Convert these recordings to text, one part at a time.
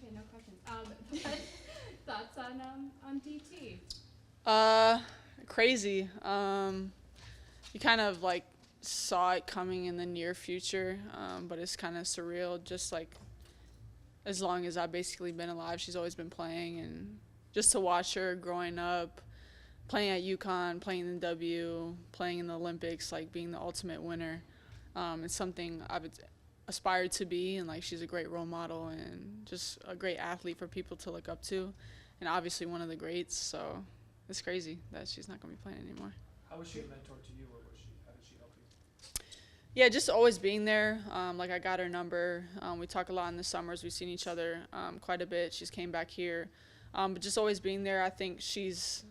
Okay, no questions. But thoughts on DT? Crazy. You kind of like saw it coming in the near future, but it's kind of surreal. Just like as long as I've basically been alive, she's always been playing, and just to watch her growing up, playing at UConn, playing in the W, playing in the Olympics, like being the ultimate winner, it's something I've aspired to be, and like she's a great role model and just a great athlete for people to look up to, and obviously one of the greats. So it's crazy that she's not going to be playing anymore. How was she a mentor to you, or how did she help you? Yeah, just always being there. Like I got her number. We talk a lot in the summers. We've seen each other quite a bit. She's came back here, but just always being there. I think she's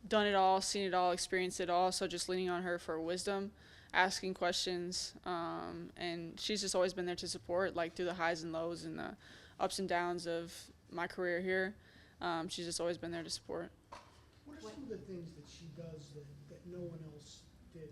done it all, seen it all, experienced it all. So just leaning on her for wisdom, asking questions, and she's just always been there to support, like through the highs and lows and the ups and downs of my career here. She's just always been there to support. What are some of the things that she does that no one else did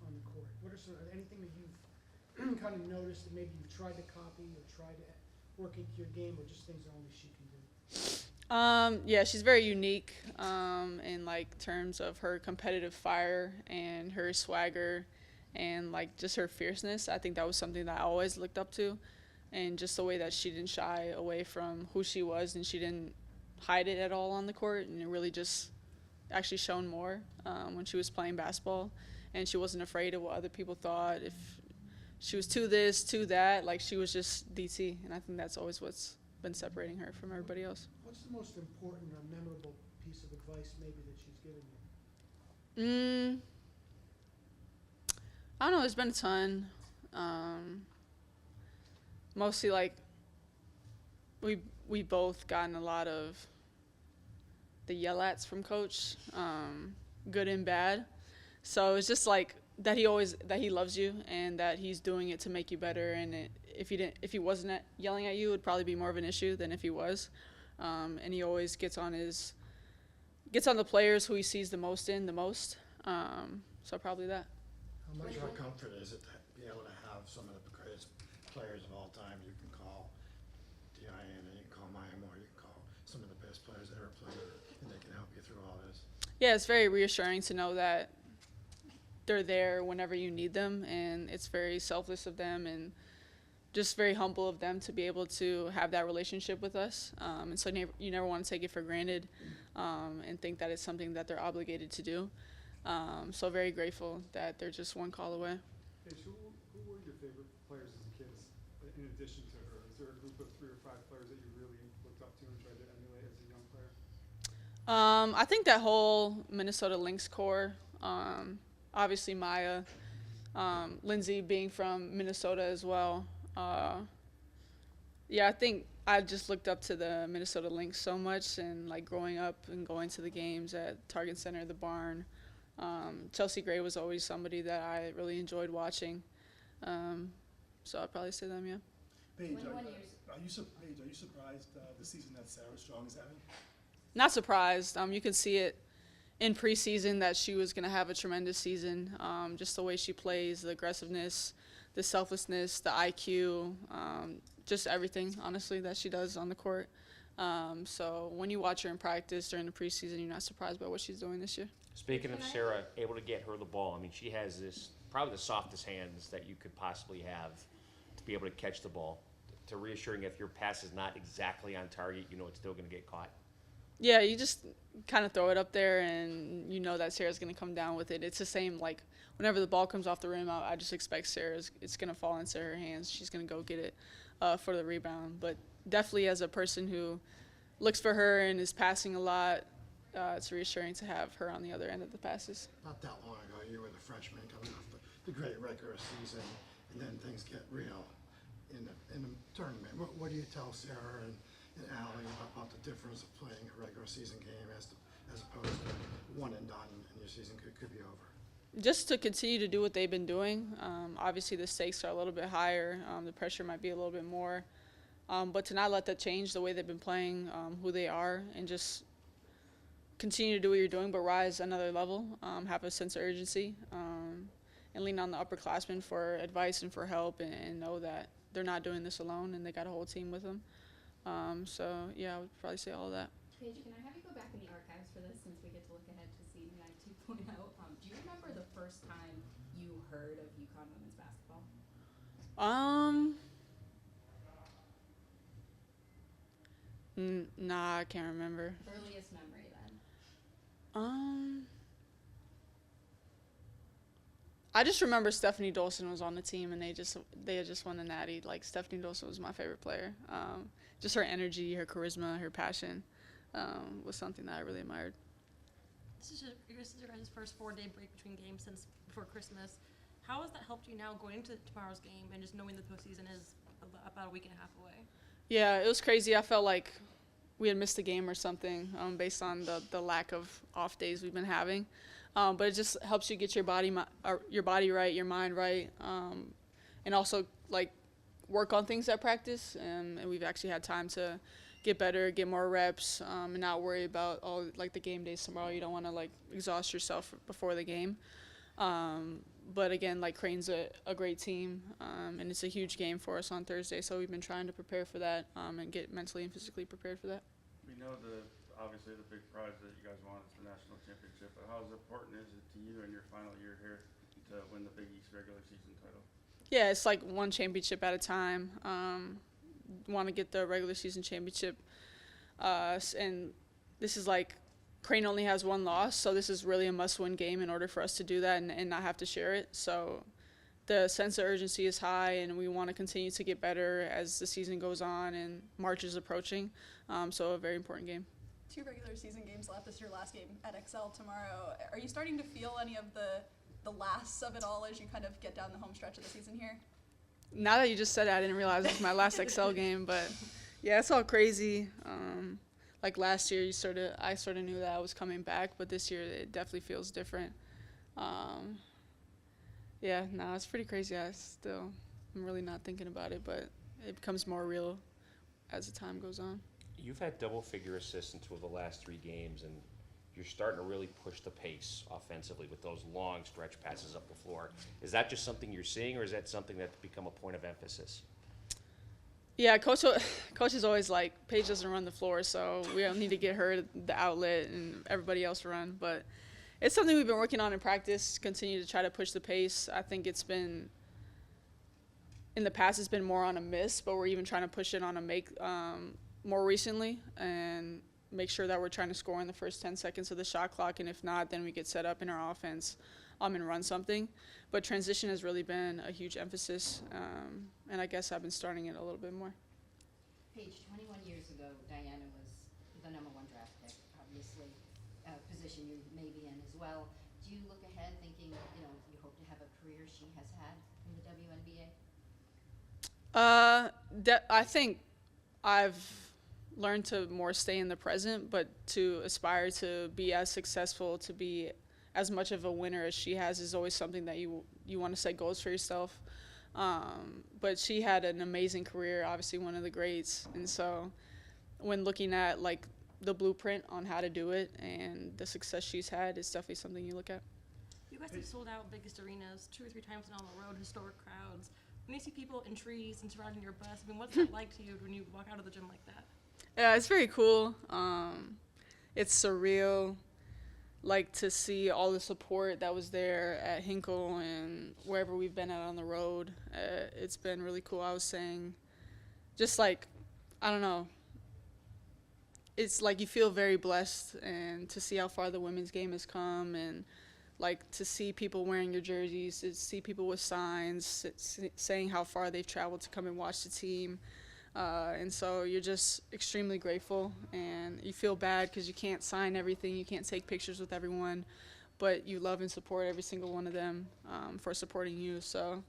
on the court? What are anything that you've kind of noticed that maybe you've tried to copy or tried to work into your game, or just things that only she can do? Yeah, she's very unique in like terms of her competitive fire and her swagger and like just her fierceness. I think that was something that I always looked up to, and just the way that she didn't shy away from who she was, and she didn't hide it at all on the court, and it really just actually shown more when she was playing basketball, and she wasn't afraid of what other people thought. If she was too this, too that, like she was just DT, and I think that's always what's been separating her from everybody else. What's the most important or memorable piece of advice maybe that she's given you? I don't know, there's been a ton. Mostly like we both gotten a lot of the yell-ats from coach, good and bad. So it's just like that he loves you and that he's doing it to make you better. And if he wasn't yelling at you, it would probably be more of an issue than if he was. And he always gets on the players who he sees the most. So probably that. How much of a comfort is it to be able to have some of the greatest players of all time? You can call Diana, you can call Maya Moore, you can call some of the best players that ever played, and they can help you through all this. Yeah, it's very reassuring to know that they're there whenever you need them, and it's very selfless of them and just very humble of them to be able to have that relationship with us. And so you never want to take it for granted and think that it's something that they're obligated to do. So very grateful that they're just one call away. Paige, who were your favorite players as a kid, in addition to her? Is there a group of 3 or 5 players that you really looked up to and tried to emulate as a young player? I think that whole Minnesota Lynx core, obviously Maya, Lindsay being from Minnesota as well. Yeah, I think I just looked up to the Minnesota Lynx so much, and like growing up and going to the games at Target Center, the Barn. Chelsea Gray was always somebody that I really enjoyed watching. So I'd probably say them, yeah. Paige, are you surprised the season that Sarah Strong is having? Not surprised. You can see it in preseason that she was going to have a tremendous season. Just the way she plays, the aggressiveness, the selflessness, the IQ, just everything, honestly, that she does on the court. So when you watch her in practice during the preseason, you're not surprised by what she's doing this year. Speaking of Sarah, able to get her the ball, I mean, she has this probably the softest hands that you could possibly have to be able to catch the ball. To reassuring if your pass is not exactly on target, you know it's still going to get caught. Yeah, you just kind of throw it up there, and you know that Sarah's going to come down with it. It's the same, like, whenever the ball comes off the rim, I just expect it's going to fall into her hands. She's going to go get it for the rebound. But definitely as a person who looks for her and is passing a lot, it's reassuring to have her on the other end of the passes. Not that long ago, you were the freshman coming off the great regular season, and then things get real in the tournament. What do you tell Sarah and Allie about the difference of playing a regular season game as opposed to one and done, and your season could be over? Just to continue to do what they've been doing. Obviously the stakes are a little bit higher. The pressure might be a little bit more. But to not let that change the way they've been playing, who they are, and just continue to do what you're doing, but rise another level, have a sense of urgency, and lean on the upperclassmen for advice and for help, and know that they're not doing this alone, and they got a whole team with them. So yeah, I would probably say all of that. Paige, can I have you go back in the archives for this since we get to look ahead to season 9 2.0? Do you remember the first time you heard of UConn women's basketball? Nah, I can't remember. Earliest memory then. I just remember Stephanie Dolson was on the team and they had just won the Natty. Like Stephanie Dolson was my favorite player. Just her energy, her charisma, her passion was something that I really admired. This is your guys' first 4-day break between games since before Christmas. How has that helped you now going into tomorrow's game and just knowing the postseason is about a week and a half away? Yeah, it was crazy. I felt like we had missed a game or something based on the lack of off days we've been having. But it just helps you get your body right, your mind right, and also like work on things at practice. And we've actually had time to get better, get more reps, and not worry about all like the game days tomorrow. You don't want to like exhaust yourself before the game. But again, like Crane's a great team, and it's a huge game for us on Thursday. So we've been trying to prepare for that and get mentally and physically prepared for that. We know obviously the big prize that you guys want is the national championship, but how important is it to you in your final year here to win the Big East regular season title? Yeah, it's like one championship at a time. Want to get the regular season championship, and this is like Crane only has one loss, so this is really a must-win game in order for us to do that and not have to share it. So the sense of urgency is high, and we want to continue to get better as the season goes on and March is approaching. So a very important game. 2 regular season games left. This is your last game at XL tomorrow. Are you starting to feel any of the lasts of it all as you kind of get down the home stretch of the season here? Now that you just said it, I didn't realize it was my last XL game, but yeah, it's all crazy. Like last year, I sort of knew that I was coming back, but this year it definitely feels different. Yeah, no, it's pretty crazy. I'm really not thinking about it, but it becomes more real as the time goes on. You've had double-figure assists in 2 of the last 3 games, and you're starting to really push the pace offensively with those long stretch passes up the floor. Is that just something you're seeing, or is that something that's become a point of emphasis? Yeah, coach is always like, Paige doesn't run the floor, so we don't need to get her the outlet and everybody else run. But it's something we've been working on in practice, continue to try to push the pace. I think in the past it's been more on a miss, but we're even trying to push it on a make more recently and make sure that we're trying to score in the first 10 seconds of the shot clock, and if not, then we get set up in our offense and run something. But transition has really been a huge emphasis, and I guess I've been starting it a little bit more. Paige, 21 years ago, Diana was the #1 draft pick, obviously, a position you may be in as well. Do you look ahead thinking, you hope to have a career she has had in the WNBA? I think I've learned to more stay in the present, but to aspire to be as successful, to be as much of a winner as she has is always something that you want to set goals for yourself. But she had an amazing career, obviously one of the greats. And so when looking at like the blueprint on how to do it and the success she's had, it's definitely something you look at. You guys have sold out biggest arenas 2 or 3 times on the road, historic crowds. When you see people in trees and surrounding your bus, what's it like to you when you walk out of the gym like that? Yeah, it's very cool. It's surreal, like to see all the support that was there at Hinkle and wherever we've been at on the road. It's been really cool. I was saying, just like, I don't know, it's like you feel very blessed, and to see how far the women's game has come, and like to see people wearing your jerseys, to see people with signs saying how far they've traveled to come and watch the team. And so you're just extremely grateful, and you feel bad because you can't sign everything, you can't take pictures with everyone, but you love and support every single one of them for supporting you. So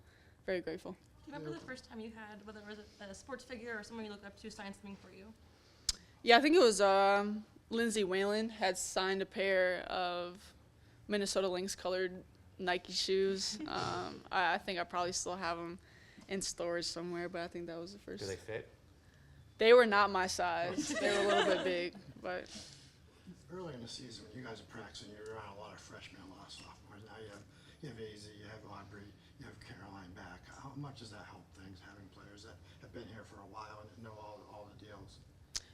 very grateful. Do you remember the first time you had, whether it was a sports figure or someone you looked up to, sign something for you? Yeah, I think it was Lindsay Whalen had signed a pair of Minnesota Lynx colored Nike shoes. I think I probably still have them in storage somewhere, but I think that was the first. Do they fit? They were not my size. They were a little bit big, but. Early in the season, when you guys are practicing, you're around a lot of freshmen, a lot of sophomores. Now you have AZ, you have Aubrey, you have Caroline back. How much does that help things, having players that have been here for a while and know all the deals?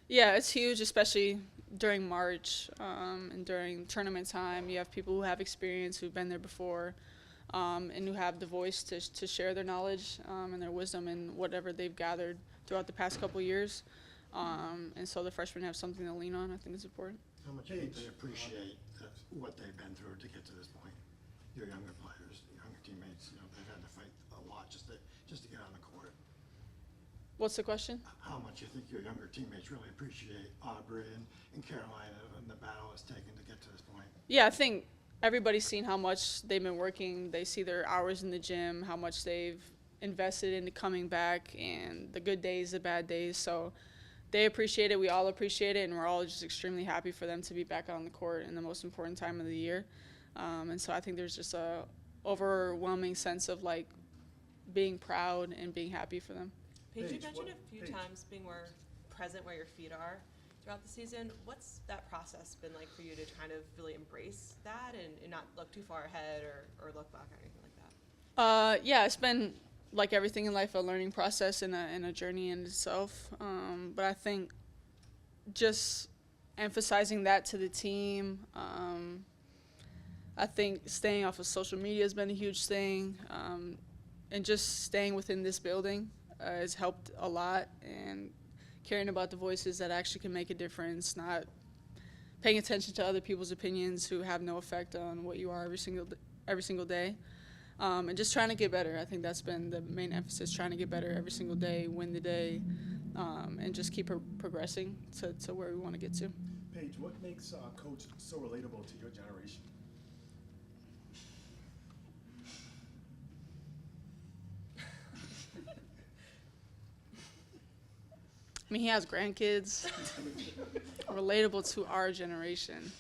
Yeah, it's huge, especially during March and during tournament time. You have people who have experience, who've been there before, and who have the voice to share their knowledge and their wisdom and whatever they've gathered throughout the past couple years. And so the freshmen have something to lean on. I think it's important. How much do you think they appreciate what they've been through to get to this point? Your younger players, younger teammates, they've had to fight a lot just to get on the court. What's the question? How much you think your younger teammates really appreciate Aubrey and Carolina and the battle it's taken to get to this point? Yeah, I think everybody's seen how much they've been working. They see their hours in the gym, how much they've invested into coming back, and the good days, the bad days. So they appreciate it. We all appreciate it, and we're all just extremely happy for them to be back on the court in the most important time of the year. And so I think there's just a overwhelming sense of like being proud and being happy for them. Paige, you Paige, mentioned what- a few Paige. times being more present where your feet are throughout the season. What's that process been like for you to kind of really embrace that and not look too far ahead or look back or anything like that? Yeah, it's been like everything in life, a learning process and a journey in itself. But I think just emphasizing that to the team. I think staying off of social media has been a huge thing, and just staying within this building has helped a lot, and caring about the voices that actually can make a difference, not paying attention to other people's opinions who have no effect on what you are every single day, and just trying to get better. I think that's been the main emphasis, trying to get better every single day, win the day, and just keep progressing to where we want to get to. Paige, what makes Coach so relatable to your generation? I mean, he has grandkids, relatable to our generation.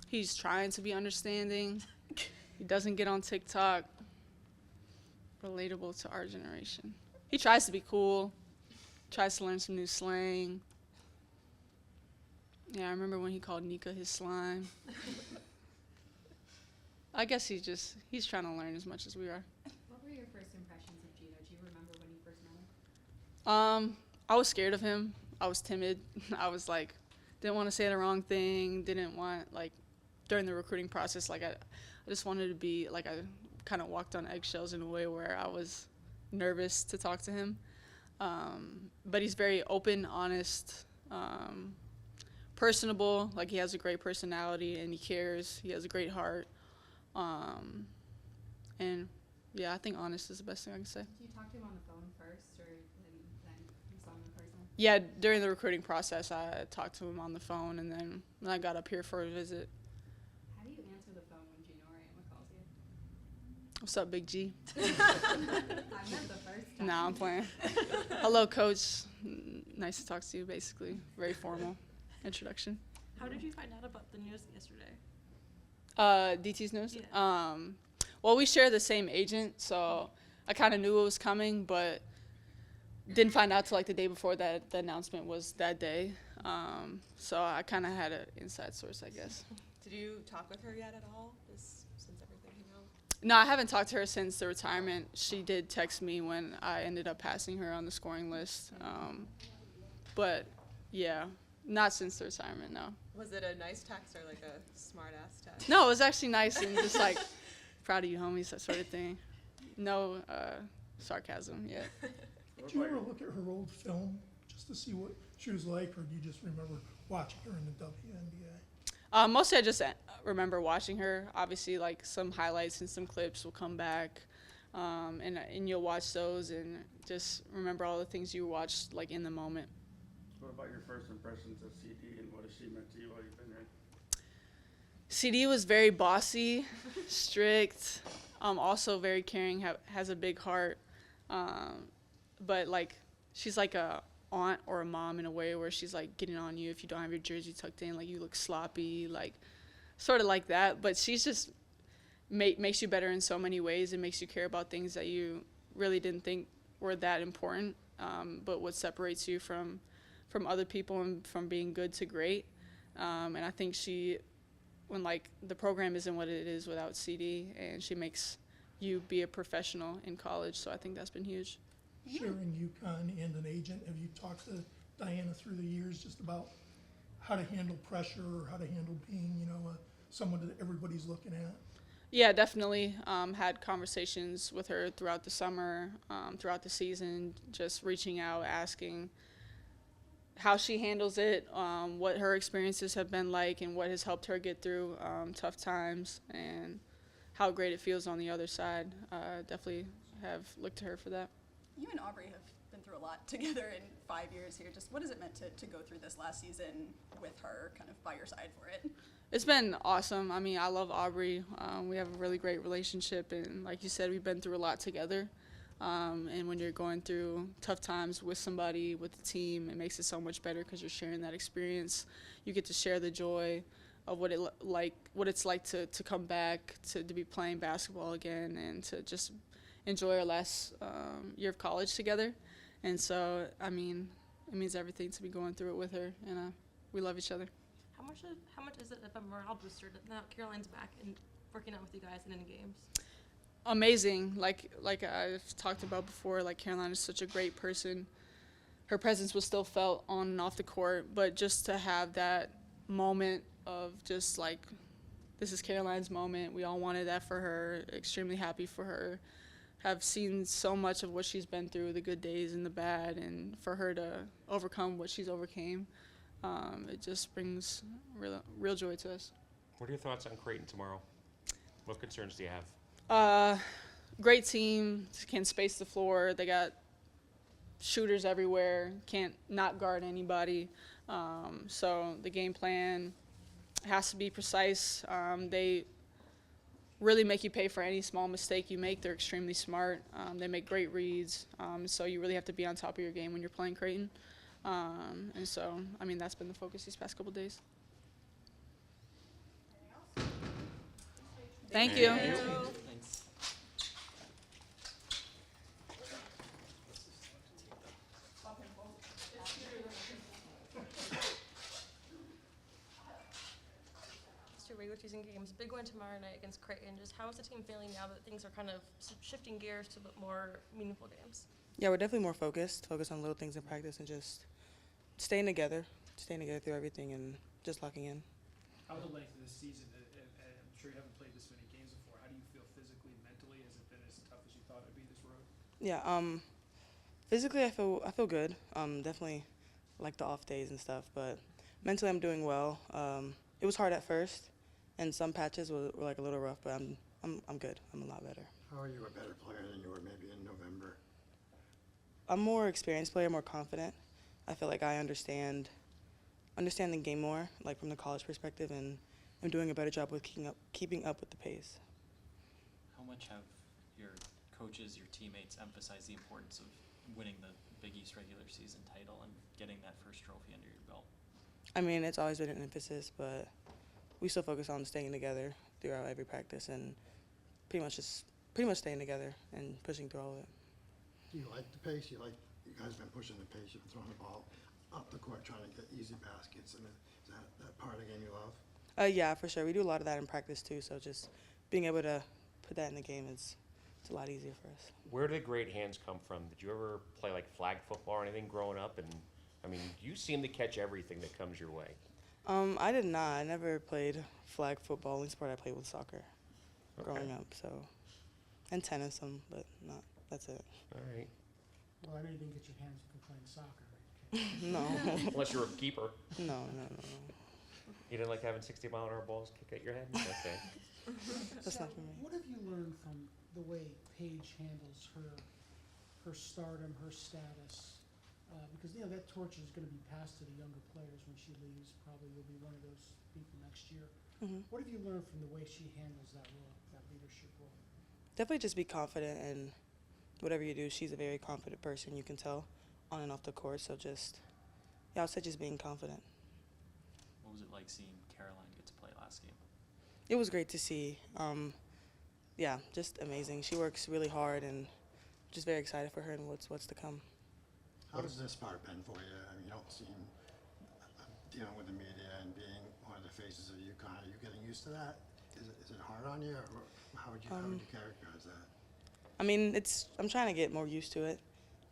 He's trying to be understanding. He doesn't get on TikTok. Relatable to our generation. He tries to be cool, tries to learn some new slang. Yeah, I remember when he called Nika his slime. I guess he's trying to learn as much as we are. What were your first impressions of Gino? Do you remember when you first met him? I was scared of him. I was timid. I was like, didn't want to say the wrong thing. Didn't want, like, during the recruiting process, like, I just wanted to be, like, I kind of walked on eggshells in a way where I was nervous to talk to him. But he's very open, honest, personable. Like, he has a great personality and he cares. He has a great heart. And, yeah, I think honest is the best thing I can say. Did you talk to him on the phone first, or then you saw him in person? Yeah, during the recruiting process, I talked to him on the phone, and then when I got up here for a visit. How do you answer the phone when Gino Rayama calls you? What's up, Big G? I meant the first time. Nah, I'm playing. Hello, Coach. Nice to talk to you, basically. Very formal introduction. How did you find out about the news yesterday? DT's news? Yeah. Well, we share the same agent, so I kind of knew it was coming, but didn't find out till like the day before that the announcement was that day. So I kind of had an inside source, I guess. Did you talk with her yet at all, just since everything came out? No, I haven't talked to her since the retirement. She did text me when I ended up passing her on the scoring list. But, yeah, not since the retirement, no. Was it a nice text or like a smart-ass text? No, it was actually nice and just like, proud of you, homies, that sort of thing. No sarcasm yet. What Did you about ever your- look at her old film just to see what she was like, or do you just remember watching her in the WNBA? Mostly I just remember watching her. Obviously, like, some highlights and some clips will come back, and you'll watch those and just remember all the things you watched, like, in the moment. What about your first impressions of CD and what has she meant to you while you've been here? CD was very bossy, strict, also very caring, has a big heart. But, like, she's like a aunt or a mom in a way where she's, like, getting on you if you don't have your jersey tucked in, like, you look sloppy, like, sort of like that. But she's just makes you better in so many ways and makes you care about things that you really didn't think were that important, but what separates you from other people and from being good to great. And I think when, like, the program isn't what it is without CD, and she makes you be a professional in college, so I think that's been huge. sharing UConn and an agent? Have you talked to Diana through the years just about how to handle pressure or how to handle being, someone that everybody's looking at? Yeah, definitely. Had conversations with her throughout the summer, throughout the season, just reaching out, asking how she handles it, what her experiences have been like, and what has helped her get through tough times, and how great it feels on the other side. Definitely have looked to her for that. You and Aubrey have been through a lot together in 5 years here. Just what has it meant to go through this last season with her kind of by your side for it? It's been awesome. I mean, I love Aubrey. We have a really great relationship, and like you said, we've been through a lot together. And when you're going through tough times with somebody, with the team, it makes it so much better because you're sharing that experience. You get to share the joy of what it's like to come back, to be playing basketball again, and to just enjoy our last year of college together. And so, I mean, it means everything to be going through it with her, and we love each other. How much is it if a morale booster now Caroline's back and working out with you guys and in games? Amazing. Like I've talked about before, like Caroline is such a great person. Her presence was still felt on and off the court, but just to have that moment of just like, this is Caroline's moment. We all wanted that for her. Extremely happy for her. Have seen so much of what she's been through, the good days and the bad, and for her to overcome what she's overcame, it just brings real joy to us. What are your thoughts on Creighton tomorrow? What concerns do you have? Great team, can space the floor. They got shooters everywhere, can't not guard anybody. So the game plan has to be precise. They really make you pay for any small mistake you make. They're extremely smart. They make great reads. So you really have to be on top of your game when you're playing Creighton. And so, I mean, that's been the focus these past couple days. Thank you. Thanks. It's two regular season games. Big win tomorrow night against Creighton. Just how is the team feeling now that things are kind of shifting gears to more meaningful games? Yeah, we're definitely more focused on little things in practice and just staying together through everything and just locking in. How the length of this season, and I'm sure you haven't played this many games before, how do you feel physically, mentally? Has it been as tough as you thought it would be this road? Yeah, physically I feel good. Definitely like the off days and stuff, but mentally I'm doing well. It was hard at first, and some patches were like a little rough, but I'm good. I'm a lot better. How are you a better player than you were maybe in November? I'm more experienced player, more confident. I feel like I understand the game more, like from the college perspective, and I'm doing a better job with keeping up with the pace. How much have your coaches, your teammates emphasized the importance of winning the Big East regular season title and getting that first trophy under your belt? I mean, it's always been an emphasis, but we still focus on staying together throughout every practice and pretty much staying together and pushing through all of it. Do you like the pace? You guys have been pushing the pace. You've been throwing the ball up the court, trying to get easy baskets. And is that part of the game you love? Yeah, for sure. We do a lot of that in practice too. So just being able to put that in the game it's a lot easier for us. Where do the great hands come from? Did you ever play like flag football or anything growing up? And I mean, you seem to catch everything that comes your way. I did not. I never played flag football. Only sport I played was soccer growing up. So, and tennis some, but not. That's it. All right. Well, I know you didn't get your hands from playing soccer. No. Unless you're a keeper. No. You didn't like having 60-mile-an-hour balls kick at your head? Okay. That's not for me. What have you learned from the way Paige handles her stardom, her status? Because that torch is going to be passed to the younger players when she leaves. Probably you'll be one of those people next year. Mm-hmm. What have you learned from the way she handles that role, that leadership role? Definitely just be confident in whatever you do. She's a very confident person. You can tell on and off the court. So I would say just being confident. What was it like seeing Caroline get to play last game? It was great to see. Yeah, just amazing. She works really hard, and just very excited for her and what's to come. How has this part been for you? I mean, you don't seem dealing with the media and being one of the faces of UConn. Are you getting used to that? Is it hard on you, or how would you characterize that? I mean, I'm trying to get more used to it.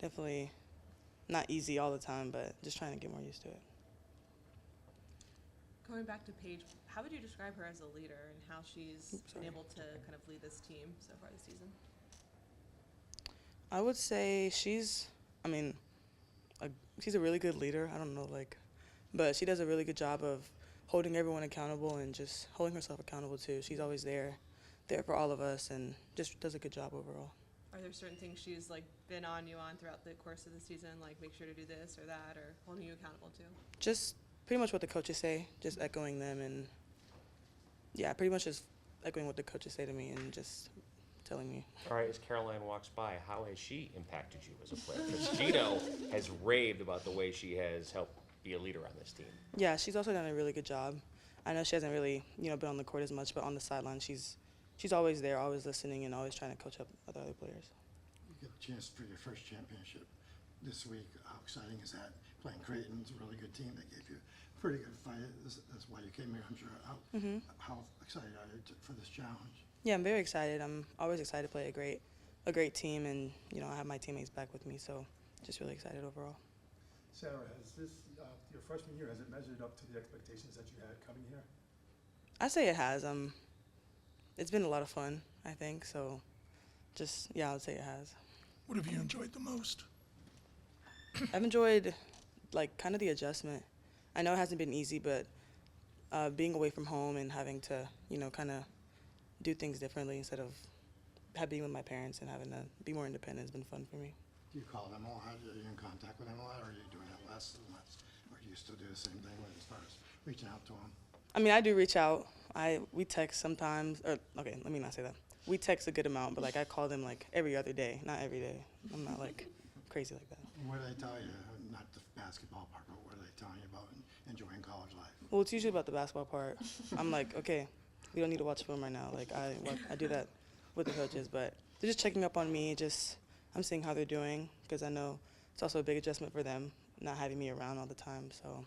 definitely not easy all the time, but just trying to get more used to it. Going back to Paige, how would you describe her as a leader and how she's been able to kind of lead this team so far this season? I would say she's a really good leader. I don't know, but she does a really good job of holding everyone accountable and just holding herself accountable too. She's always there for all of us, and just does a good job overall. Are there certain things she's been on you on throughout the course of the season, like make sure to do this or that, or holding you accountable to? Just pretty much what the coaches say, just echoing them, and yeah, pretty much just echoing what the coaches say to me and just telling me. All right, as Caroline walks by, how has she impacted you as a player? Because Gino has raved about the way she has helped be a leader on this team. Yeah, she's also done a really good job. I know she hasn't really, been on the court as much, but on the sideline, she's always there, always listening, and always trying to coach up other players. You get a chance for your first championship this week. How exciting is that? Playing Creighton's a really good team. They gave you a pretty good fight. That's why you came here, I'm sure. How excited are you for this challenge? Yeah, I'm very excited. I'm always excited to play a great team, and I have my teammates back with me, so just really excited overall. Sarah, has this, your freshman year, has it measured up to the expectations that you had coming here? I say it has. It's been a lot of fun, I think, so I would say it has. What have you enjoyed the most? I've enjoyed, kind of the adjustment. I know it hasn't been easy, but being away from home and having to, kind of do things differently instead of being with my parents and having to be more independent has been fun for me. Do you call them a lot? Are you in contact with them a lot, or are you doing it less and less? Or do you still do the same thing as far as reaching out to them? I mean, I do reach out. We text sometimes, okay, let me not say that. We text a good amount, but I call them every other day, not every day. I'm not crazy like that. What do they tell you? Not the basketball part, but what are they telling you about enjoying college life? Well, it's usually about the basketball part. I'm okay, we don't need to watch film right now. I do that with the coaches, but they're just checking up on me. I'm seeing how they're doing, because I know it's also a big adjustment for them not having me around all the time. So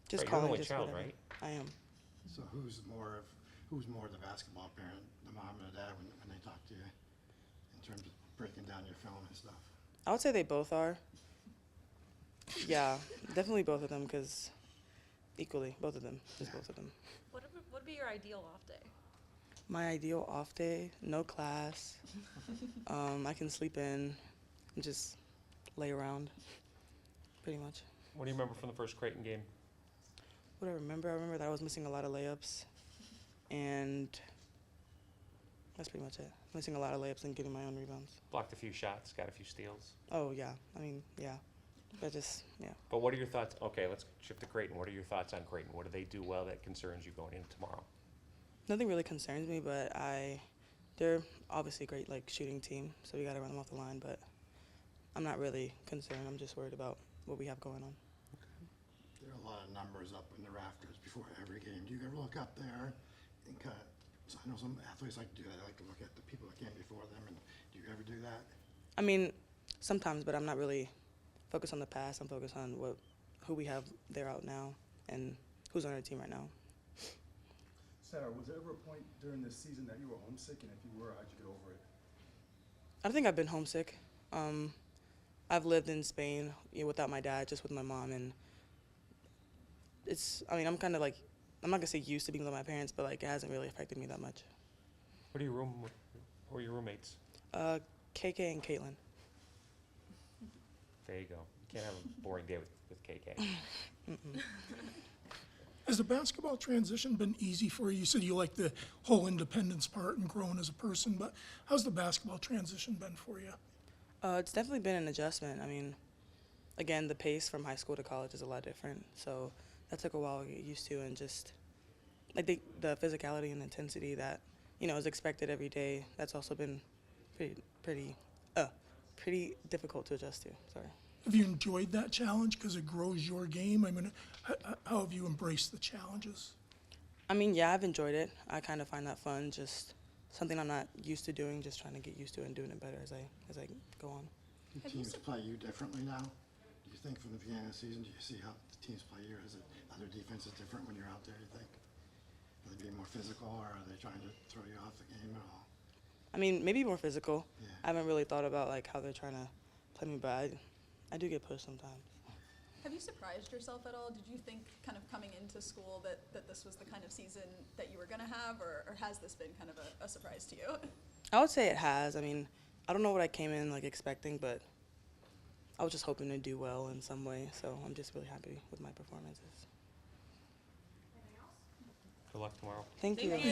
just calling. You're the only just child, whatever. right? I am. So who's more the basketball parent, the mom and the dad, when they talk to you in terms of breaking down your film and stuff? I would say they both are. Yeah, definitely both of them, because equally, both of them, just both of them. What would be your ideal off day? My ideal off day, no class. I can sleep in and just lay around, pretty much. What do you remember from the first Creighton game? What I remember that I was missing a lot of layups, and that's pretty much it. Missing a lot of layups and getting my own rebounds. Blocked a few shots, got a few steals. Oh, yeah. Yeah. Yeah. But what are your thoughts? Okay, let's shift to Creighton. What are your thoughts on Creighton? What do they do well that concerns you going into tomorrow? Nothing really concerns me, but they're obviously a great shooting team, so we got to run them off the line, but I'm not really concerned. I'm just worried about what we have going on. There are a lot of numbers up in the rafters before every game. Do you ever look up there and so I know some athletes like to do that. They like to look at the people that came before them, and do you ever do that? I mean, sometimes, but I'm not really focused on the past. I'm focused on who we have there out now and who's on our team right now. Sarah, was there ever a point during this season that you were homesick, and if you were, how'd you get over it? I don't think I've been homesick. I've lived in Spain without my dad, just with my mom, and I'm kind of I'm not gonna say used to being with my parents, but it hasn't really affected me that much. Who are your roommates? KK and Caitlin. There you go. You can't have a boring day with KK. Has the basketball transition been easy for you? You said you like the whole independence part and growing as a person, but how's the basketball transition been for you? It's definitely been an adjustment. I mean, again, the pace from high school to college is a lot different, so that took a while to get used to, and just I think the physicality and intensity that is expected every day. That's also been pretty difficult to adjust to. Sorry. Have you enjoyed that challenge because it grows your game? I mean, how have you embraced the challenges? I mean, yeah, I've enjoyed it. I kind of find that fun, just something I'm not used to doing, just trying to get used to it and doing it better as I go on. Do teams play you differently now? Do you think from the beginning of the season, do you see how the teams play you? Is it other defenses different when you're out there, you think? Are they being more physical, or are they trying to throw you off the game at all? I mean, maybe more physical. Yeah. I haven't really thought about how they're trying to play me, but I do get pushed sometimes. Have you surprised yourself at all? Did you think kind of coming into school that this was the kind of season that you were going to have, or has this been kind of a surprise to you? I would say it has. I mean, I don't know what I came in like expecting, but I was just hoping to do well in some way, so I'm just really happy with my performances. Good luck tomorrow. Thank you. Thank you.